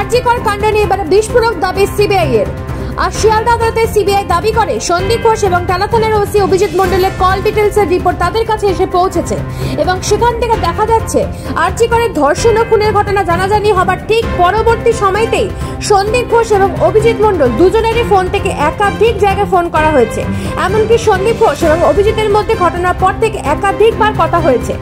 আরজিকর কাণ্ড নিয়ে এবার বিস্ফোরক দাবি সিবিআই এর। আর শিয়ালদা আদালতে সিবিআই দাবি করে সন্দীপ ঘোষ এবং টানা থানার ওসি অভিজিৎ মণ্ডলের কল ডিটেলসের রিপোর্ট তাদের কাছে এসে পৌঁছেছে এবং সেখান থেকে দেখা যাচ্ছে আরজিকরের ধর্ষণ ও খুনের ঘটনা জানাজানি হবার ঠিক পরবর্তী সময়তেই সন্দীপ ঘোষ এবং অভিজিৎ মণ্ডল দুজনেরই ফোন থেকে একাধিক জায়গায় ফোন করা হয়েছে। এমনকি সন্দীপ ঘোষ এবং অভিজিতের মধ্যে ঘটনার পর থেকে একাধিকবার কথা হয়েছে।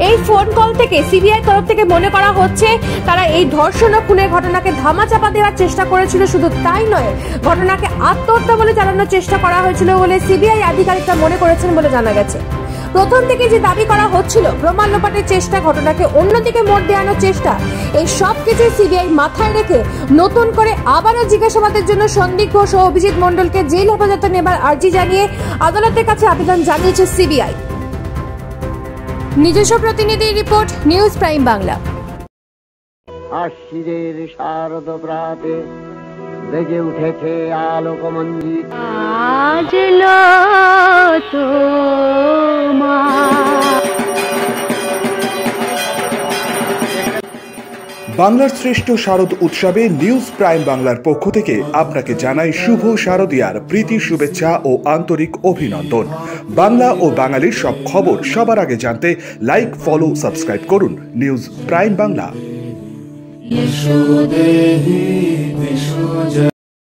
এই ফোন কল থেকে সিবিআই তরফ থেকে মনে করা হচ্ছে তারা এই ধর্ষণ ও খুনের ঘটনাকে ধামাচাপা দেওয়ার চেষ্টা করেছিল। শুধু তাই নয়, ঘটনাকে আত্মহত্যা বলে চালানোর চেষ্টা করা হয়েছিল বলে সিবিআই আধিকারিকরা মনে করেছেন বলে জানা গেছে। প্রথম থেকে যে দাবি করা হচ্ছিল প্রমাণ লোপাটের চেষ্টা, ঘটনাকে অন্যদিকে মোড় দেওয়ানোর চেষ্টা, এই সব কিছু সিবিআই মাথায় রেখে নতুন করে আবারও জিজ্ঞাসাবাদের জন্য সন্দীপ ঘোষ ও অভিজিৎ মণ্ডলকে জেল হেফাজতে নেবার আর্জি জানিয়ে আদালতের কাছে আবেদন জানিয়েছে সিবিআই। নিজস্ব প্রতিনিধি রিপোর্ট, নিউজ প্রাইম বাংলা। আশ্বিনের শারদ প্রাতে বেজে উঠেছে আলোকমঞ্জিত আজ বাংলার শ্রেষ্ঠ শারদ উৎসবে নিউজ প্রাইম বাংলার পক্ষ থেকে আপনাকে জানাই শুভ শারদীয়ার প্রীতি শুভেচ্ছা ও আন্তরিক অভিনন্দন। বাংলা ও বাঙালির সব খবর সবার আগে জানতে লাইক, ফলো, সাবস্ক্রাইব করুন নিউজ প্রাইম বাংলা।